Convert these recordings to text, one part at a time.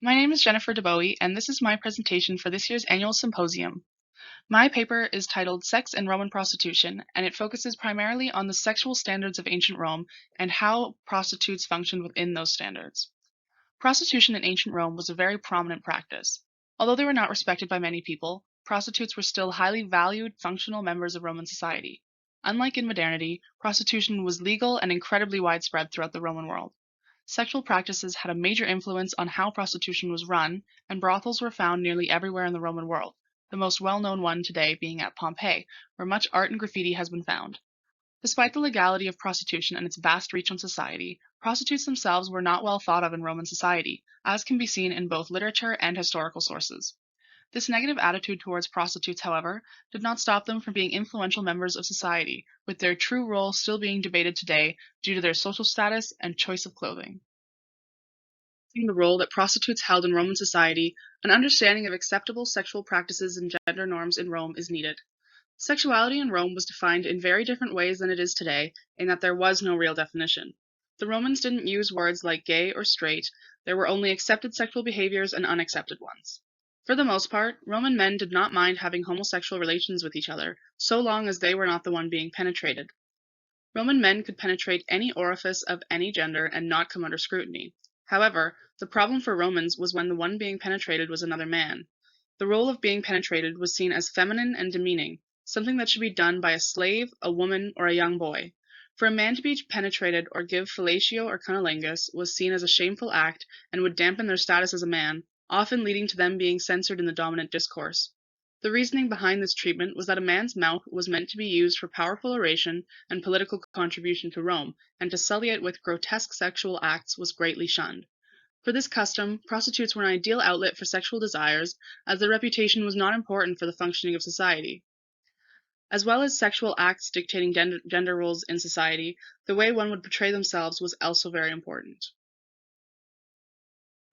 My name is Jennifer Debowy, and this is my presentation for this year's annual symposium. My paper is titled Sex and Roman Prostitution, and it focuses primarily on the sexual standards of ancient Rome and how prostitutes functioned within those standards. Prostitution in ancient Rome was a very prominent practice. Although they were not respected by many people, prostitutes were still highly valued, functional members of Roman society. Unlike in modernity, prostitution was legal and incredibly widespread throughout the Roman world. Sexual practices had a major influence on how prostitution was run, and brothels were found nearly everywhere in the Roman world, the most well-known one today being at Pompeii, where much art and graffiti has been found. Despite the legality of prostitution and its vast reach on society, prostitutes themselves were not well thought of in Roman society, as can be seen in both literature and historical sources. This negative attitude towards prostitutes, however, did not stop them from being influential members of society, with their true role still being debated today due to their social status and choice of clothing. In the role that prostitutes held in Roman society, an understanding of acceptable sexual practices and gender norms in Rome is needed. Sexuality in Rome was defined in very different ways than it is today, in that there was no real definition. The Romans didn't use words like gay or straight, there were only accepted sexual behaviors and unaccepted ones. For the most part, Roman men did not mind having homosexual relations with each other, so long as they were not the one being penetrated. Roman men could penetrate any orifice of any gender and not come under scrutiny. However, the problem for Romans was when the one being penetrated was another man. The role of being penetrated was seen as feminine and demeaning, something that should be done by a slave, a woman, or a young boy. For a man to be penetrated or give fellatio or cunnilingus was seen as a shameful act and would dampen their status as a man, often leading to them being censored in the dominant discourse. The reasoning behind this treatment was that a man's mouth was meant to be used for powerful oration and political contribution to Rome, and to sully it with grotesque sexual acts was greatly shunned. For this custom, prostitutes were an ideal outlet for sexual desires, as their reputation was not important for the functioning of society. As well as sexual acts dictating gender roles in society, the way one would portray themselves was also very important.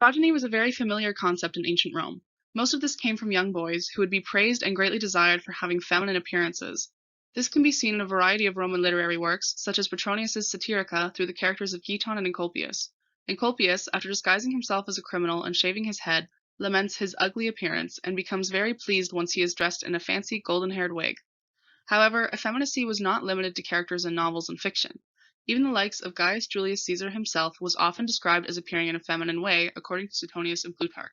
Androgyny was a very familiar concept in ancient Rome. Most of this came from young boys, who would be praised and greatly desired for having feminine appearances. This can be seen in a variety of Roman literary works, such as Petronius's Satirica through the characters of Giton and Encolpius. Encolpius, after disguising himself as a criminal and shaving his head, laments his ugly appearance, and becomes very pleased once he is dressed in a fancy golden-haired wig. However, effeminacy was not limited to characters in novels and fiction. Even the likes of Gaius Julius Caesar himself was often described as appearing in a feminine way, according to Suetonius and Plutarch.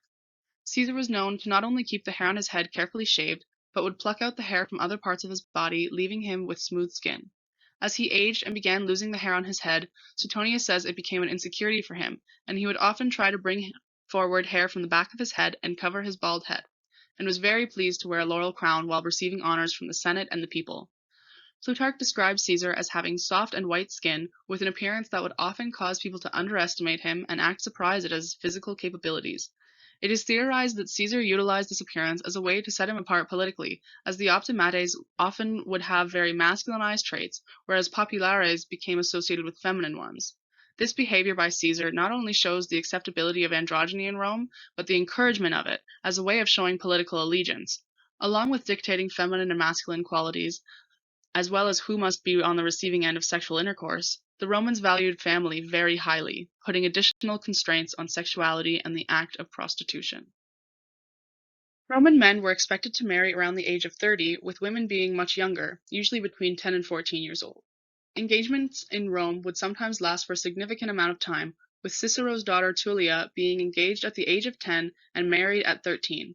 Caesar was known to not only keep the hair on his head carefully shaved, but would pluck out the hair from other parts of his body, leaving him with smooth skin. As he aged and began losing the hair on his head, Suetonius says it became an insecurity for him, and he would often try to bring forward hair from the back of his head and cover his bald head, and was very pleased to wear a laurel crown while receiving honors from the Senate and the people. Plutarch describes Caesar as having soft and white skin, with an appearance that would often cause people to underestimate him and act surprised at his physical capabilities. It is theorized that Caesar utilized this appearance as a way to set him apart politically, as the optimates often would have very masculinized traits, whereas populares became associated with feminine ones. This behavior by Caesar not only shows the acceptability of androgyny in Rome, but the encouragement of it, as a way of showing political allegiance. Along with dictating feminine and masculine qualities, as well as who must be on the receiving end of sexual intercourse, the Romans valued family very highly, putting additional constraints on sexuality and the act of prostitution. Roman men were expected to marry around the age of 30, with women being much younger, usually between 10 and 14 years old. Engagements in Rome would sometimes last for a significant amount of time, with Cicero's daughter Tullia being engaged at the age of 10 and married at 13.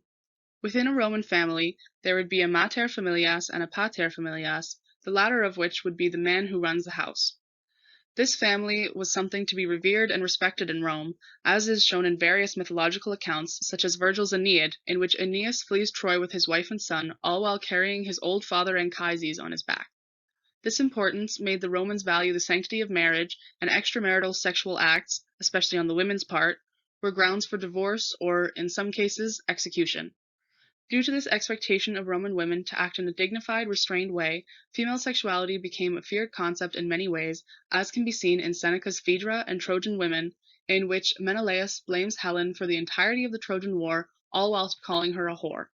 Within a Roman family, there would be a mater familias and a pater familias, the latter of which would be the man who runs the house. This family was something to be revered and respected in Rome, as is shown in various mythological accounts, such as Virgil's Aeneid, in which Aeneas flees Troy with his wife and son, all while carrying his old father Anchises on his back. This importance made the Romans value the sanctity of marriage, and extramarital sexual acts, especially on the women's part, were grounds for divorce or, in some cases, execution. Due to this expectation of Roman women to act in a dignified, restrained way, female sexuality became a feared concept in many ways, as can be seen in Seneca's Phaedra and Trojan Women, in which Menelaus blames Helen for the entirety of the Trojan War, all whilst calling her a whore.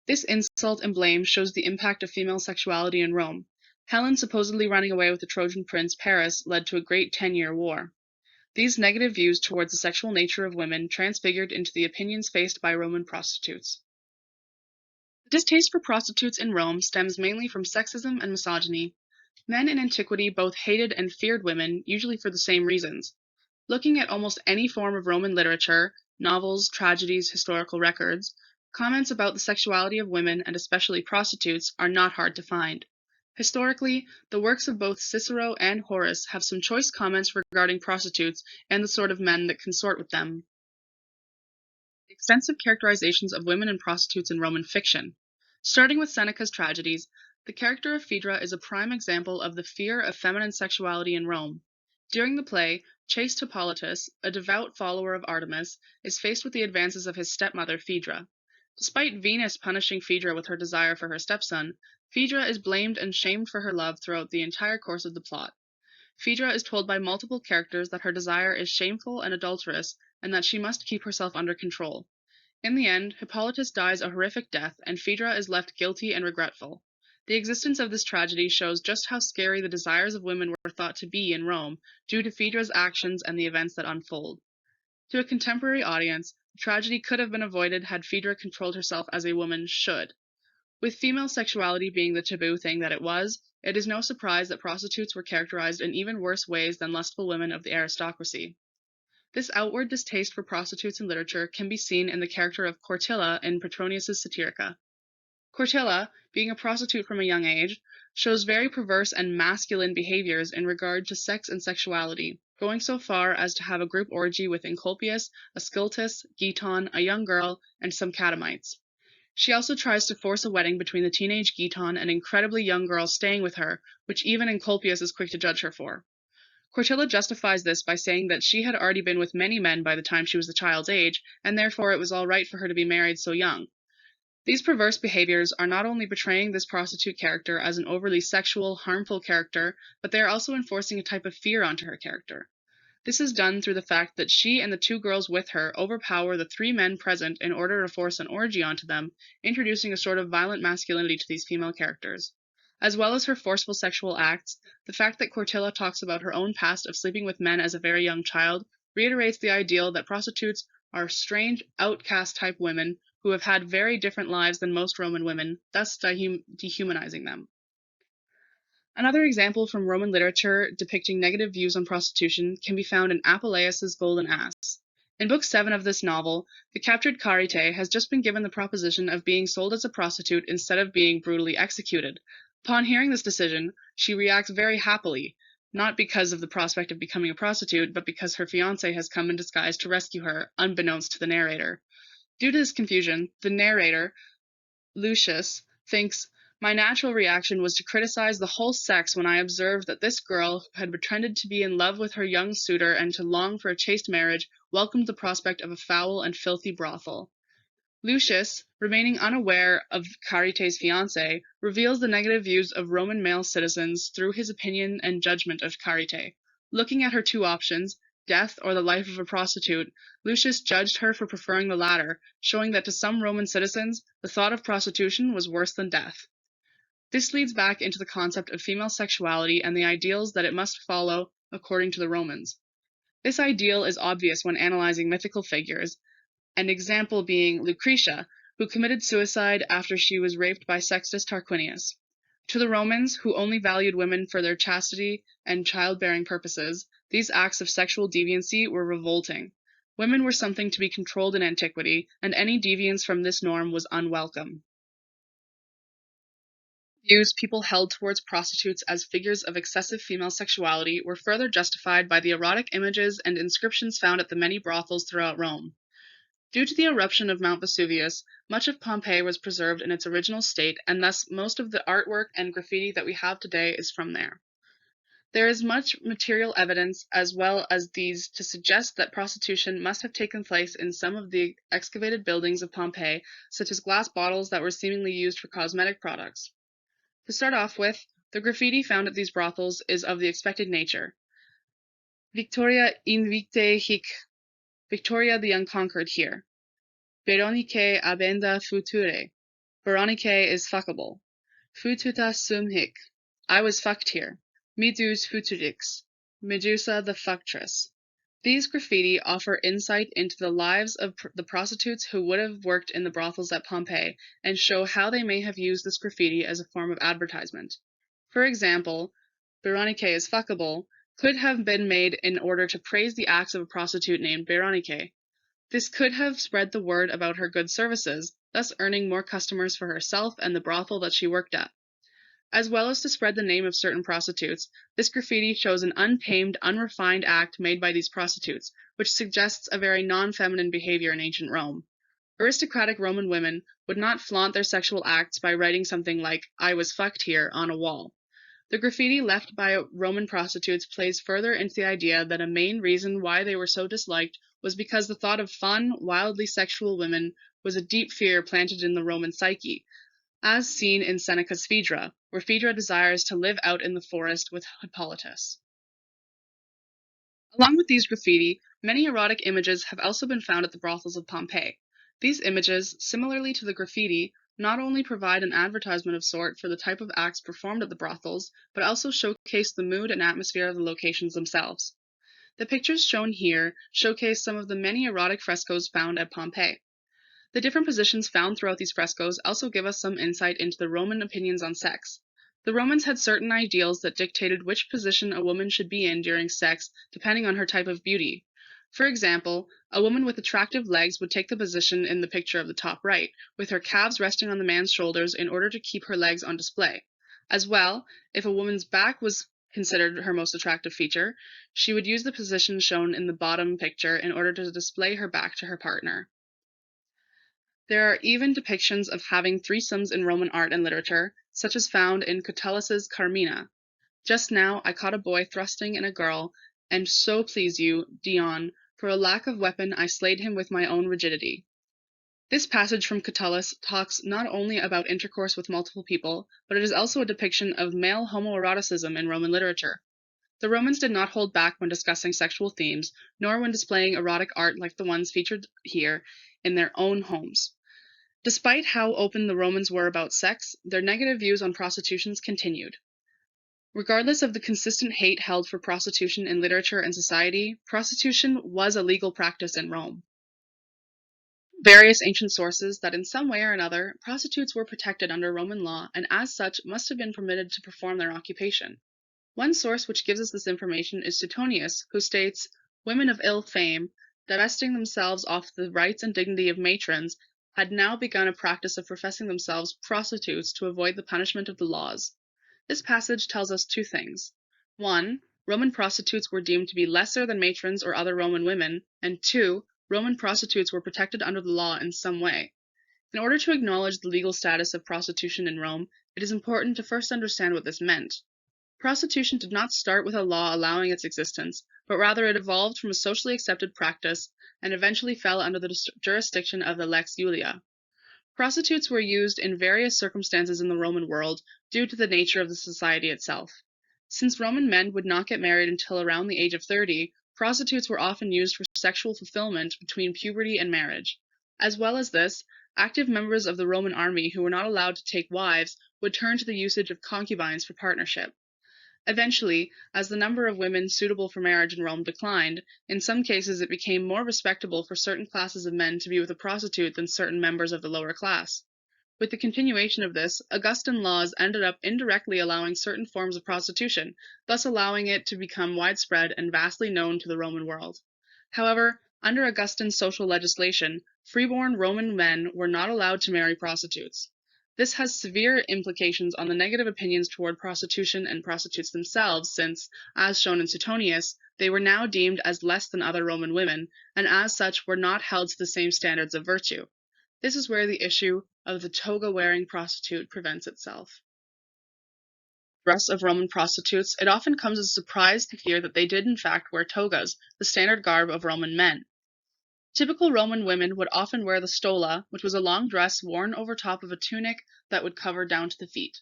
This insult and blame shows the impact of female sexuality in Rome. Helen supposedly running away with the Trojan prince Paris led to a great 10-year war. These negative views towards the sexual nature of women transfigured into the opinions faced by Roman prostitutes. The distaste for prostitutes in Rome stems mainly from sexism and misogyny. Men in antiquity both hated and feared women, usually for the same reasons. Looking at almost any form of Roman literature, novels, tragedies, historical records, comments about the sexuality of women, and especially prostitutes, are not hard to find. Historically, the works of both Cicero and Horace have some choice comments regarding prostitutes and the sort of men that consort with them. Extensive characterizations of women and prostitutes in Roman fiction. Starting with Seneca's tragedies, the character of Phaedra is a prime example of the fear of feminine sexuality in Rome. During the play, chaste Hippolytus, a devout follower of Artemis, is faced with the advances of his stepmother Phaedra. Despite Venus punishing Phaedra with her desire for her stepson, Phaedra is blamed and shamed for her love throughout the entire course of the plot. Phaedra is told by multiple characters that her desire is shameful and adulterous, and that she must keep herself under control. In the end, Hippolytus dies a horrific death, and Phaedra is left guilty and regretful. The existence of this tragedy shows just how scary the desires of women were thought to be in Rome, due to Phaedra's actions and the events that unfold. To a contemporary audience, the tragedy could have been avoided had Phaedra controlled herself as a woman should. With female sexuality being the taboo thing that it was, it is no surprise that prostitutes were characterized in even worse ways than lustful women of the aristocracy. This outward distaste for prostitutes in literature can be seen in the character of Quartilla in Petronius's Satirica. Quartilla, being a prostitute from a young age, shows very perverse and masculine behaviors in regard to sex and sexuality, going so far as to have a group orgy with Encolpius, Ascyltus, Giton, a young girl, and some catamites. She also tries to force a wedding between the teenage Giton and an incredibly young girl staying with her, which even Encolpius is quick to judge her for. Quartilla justifies this by saying that she had already been with many men by the time she was a child's age, and therefore it was all right for her to be married so young. These perverse behaviors are not only portraying this prostitute character as an overly sexual, harmful character, but they are also enforcing a type of fear onto her character. This is done through the fact that she and the two girls with her overpower the three men present in order to force an orgy onto them, introducing a sort of violent masculinity to these female characters. As well as her forceful sexual acts, the fact that Quartilla talks about her own past of sleeping with men as a very young child reiterates the ideal that prostitutes are strange, outcast type women who have had very different lives than most Roman women, thus dehumanizing them. Another example from Roman literature depicting negative views on prostitution can be found in Apuleius's Golden Ass. In Book 7 of this novel, the captured Charite has just been given the proposition of being sold as a prostitute instead of being brutally executed. Upon hearing this decision, she reacts very happily, not because of the prospect of becoming a prostitute, but because her fiancé has come in disguise to rescue her, unbeknownst to the narrator. Due to this confusion, the narrator, Lucius, thinks, "My natural reaction was to criticize the whole sex when I observed that this girl, who had pretended to be in love with her young suitor and to long for a chaste marriage, welcomed the prospect of a foul and filthy brothel." Lucius, remaining unaware of Charite's fiancé, reveals the negative views of Roman male citizens through his opinion and judgment of Charite. Looking at her two options, death or the life of a prostitute, Lucius judged her for preferring the latter, showing that to some Roman citizens, the thought of prostitution was worse than death. This leads back into the concept of female sexuality and the ideals that it must follow according to the Romans. This ideal is obvious when analyzing mythical figures, an example being Lucretia, who committed suicide after she was raped by Sextus Tarquinius. To the Romans, who only valued women for their chastity and childbearing purposes, these acts of sexual deviancy were revolting. Women were something to be controlled in antiquity, and any deviance from this norm was unwelcome. Views people held towards prostitutes as figures of excessive female sexuality were further justified by the erotic images and inscriptions found at the many brothels throughout Rome. Due to the eruption of Mount Vesuvius, much of Pompeii was preserved in its original state, and thus most of the artwork and graffiti that we have today is from there. There is much material evidence as well as these to suggest that prostitution must have taken place in some of the excavated buildings of Pompeii, such as glass bottles that were seemingly used for cosmetic products. To start off with, the graffiti found at these brothels is of the expected nature. Victoria invicte hic, Victoria the unconquered here. Veronicae abenda future. Veronicae is fuckable. Fututa sum hic. I was fucked here. Medus futurix. Medusa the fuctress. These graffiti offer insight into the lives of the prostitutes who would have worked in the brothels at Pompeii and show how they may have used this graffiti as a form of advertisement. For example, Beronike is fuckable could have been made in order to praise the acts of a prostitute named Beronike. This could have spread the word about her good services, thus earning more customers for herself and the brothel that she worked at. As well as to spread the name of certain prostitutes, this graffiti shows an untamed, unrefined act made by these prostitutes, which suggests a very non-feminine behavior in ancient Rome. Aristocratic Roman women would not flaunt their sexual acts by writing something like, "I was fucked here," on a wall. The graffiti left by Roman prostitutes plays further into the idea that a main reason why they were so disliked was because the thought of fun, wildly sexual women was a deep fear planted in the Roman psyche, as seen in Seneca's Phaedra, where Phaedra desires to live out in the forest with Hippolytus. Along with these graffiti, many erotic images have also been found at the brothels of Pompeii. These images, similarly to the graffiti, not only provide an advertisement of sort for the type of acts performed at the brothels, but also showcase the mood and atmosphere of the locations themselves. The pictures shown here showcase some of the many erotic frescoes found at Pompeii. The different positions found throughout these frescoes also give us some insight into the Roman opinions on sex. The Romans had certain ideals that dictated which position a woman should be in during sex depending on her type of beauty. For example, a woman with attractive legs would take the position in the picture of the top right, with her calves resting on the man's shoulders in order to keep her legs on display. As well, if a woman's back was considered her most attractive feature, she would use the position shown in the bottom picture in order to display her back to her partner. There are even depictions of having threesomes in Roman art and literature, such as found in Catullus's Carmina. "Just now I caught a boy thrusting in a girl, and so please you, Dion, for a lack of weapon I slayed him with my own rigidity." This passage from Catullus talks not only about intercourse with multiple people, but it is also a depiction of male homoeroticism in Roman literature. The Romans did not hold back when discussing sexual themes, nor when displaying erotic art like the ones featured here in their own homes. Despite how open the Romans were about sex, their negative views on prostitution continued. Regardless of the consistent hate held for prostitution in literature and society, prostitution was a legal practice in Rome. Various ancient sources that in some way or another, prostitutes were protected under Roman law and as such must have been permitted to perform their occupation. One source which gives us this information is Suetonius, who states, "Women of ill fame, divesting themselves of the rights and dignity of matrons, had now begun a practice of professing themselves prostitutes to avoid the punishment of the laws." This passage tells us two things. One, Roman prostitutes were deemed to be lesser than matrons or other Roman women, and two, Roman prostitutes were protected under the law in some way. In order to acknowledge the legal status of prostitution in Rome, it is important to first understand what this meant. Prostitution did not start with a law allowing its existence, but rather it evolved from a socially accepted practice and eventually fell under the jurisdiction of the Lex Julia. Prostitutes were used in various circumstances in the Roman world due to the nature of the society itself. Since Roman men would not get married until around the age of 30, prostitutes were often used for sexual fulfillment between puberty and marriage. As well as this, active members of the Roman army who were not allowed to take wives would turn to the usage of concubines for partnership. Eventually, as the number of women suitable for marriage in Rome declined, in some cases it became more respectable for certain classes of men to be with a prostitute than certain members of the lower class. With the continuation of this, Augustan laws ended up indirectly allowing certain forms of prostitution, thus allowing it to become widespread and vastly known to the Roman world. However, under Augustan social legislation, freeborn Roman men were not allowed to marry prostitutes. This has severe implications on the negative opinions toward prostitution and prostitutes themselves since, as shown in Suetonius, they were now deemed as less than other Roman women, and as such were not held to the same standards of virtue. This is where the issue of the toga-wearing prostitute presents itself. Dress of Roman prostitutes, it often comes as a surprise to hear that they did in fact wear togas, the standard garb of Roman men. Typical Roman women would often wear the stola, which was a long dress worn over top of a tunic that would cover down to the feet.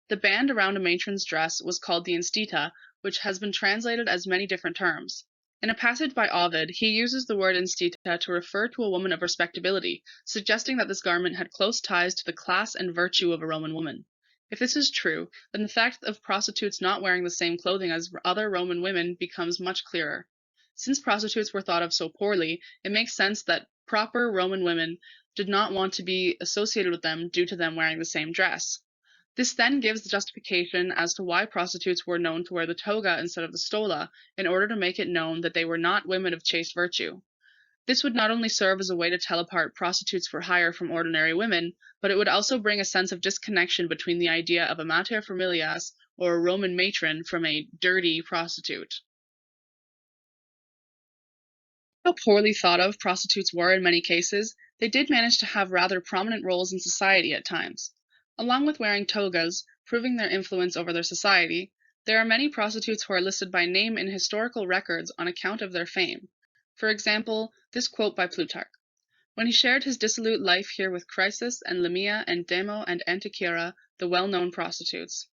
The band around a matron's dress was called the instita, which has been translated as many different terms. In a passage by Ovid, he uses the word instita to refer to a woman of respectability, suggesting that this garment had close ties to the class and virtue of a Roman woman. If this is true, then the fact of prostitutes not wearing the same clothing as other Roman women becomes much clearer. Since prostitutes were thought of so poorly, it makes sense that proper Roman women did not want to be associated with them due to them wearing the same dress. This then gives the justification as to why prostitutes were known to wear the toga instead of the stola, in order to make it known that they were not women of chaste virtue. This would not only serve as a way to tell apart prostitutes for hire from ordinary women, but it would also bring a sense of disconnection between the idea of a mater familias, or a Roman matron, from a dirty prostitute. How poorly thought of prostitutes were in many cases, they did manage to have rather prominent roles in society at times. Along with wearing togas, proving their influence over their society, there are many prostitutes who are listed by name in historical records on account of their fame. For example, this quote by Plutarch. When he shared his dissolute life here with Chrysis and Lamia and Demo and Anticyra, the well-known prostitutes.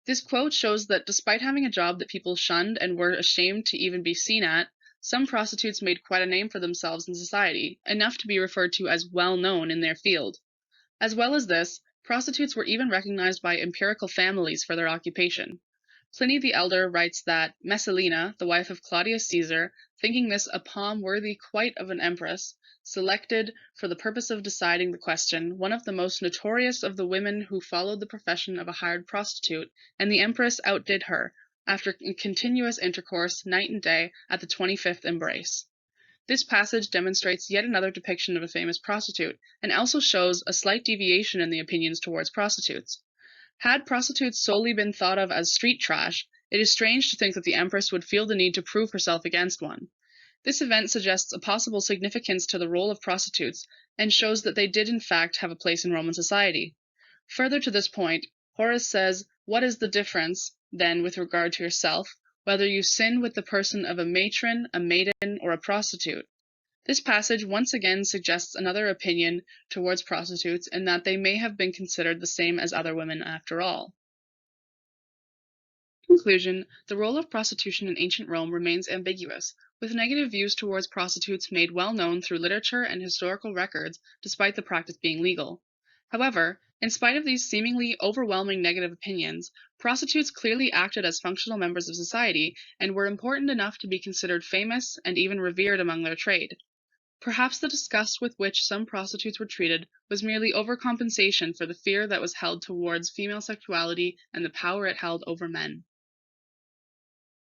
This quote shows that despite having a job that people shunned and were ashamed to even be seen at, some prostitutes made quite a name for themselves in society, enough to be referred to as well-known in their field. As well as this, prostitutes were even recognized by imperial families for their occupation. Pliny the Elder writes that Messalina, the wife of Claudius Caesar, thinking this a palm worthy quite of an empress, selected, for the purpose of deciding the question, one of the most notorious of the women who followed the profession of a hired prostitute, and the empress outdid her, after continuous intercourse, night and day, at the 25th embrace. This passage demonstrates yet another depiction of a famous prostitute, and also shows a slight deviation in the opinions towards prostitutes. Had prostitutes solely been thought of as street trash, it is strange to think that the empress would feel the need to prove herself against one. This event suggests a possible significance to the role of prostitutes, and shows that they did in fact have a place in Roman society. Further to this point, Horace says, "What is the difference, then, with regard to yourself, whether you sin with the person of a matron, a maiden, or a prostitute?" This passage once again suggests another opinion towards prostitutes in that they may have been considered the same as other women after all. In conclusion, the role of prostitution in ancient Rome remains ambiguous, with negative views towards prostitutes made well known through literature and historical records, despite the practice being legal. However, in spite of these seemingly overwhelming negative opinions, prostitutes clearly acted as functional members of society and were important enough to be considered famous and even revered among their trade. Perhaps the disgust with which some prostitutes were treated was merely overcompensation for the fear that was held towards female sexuality and the power it held over men.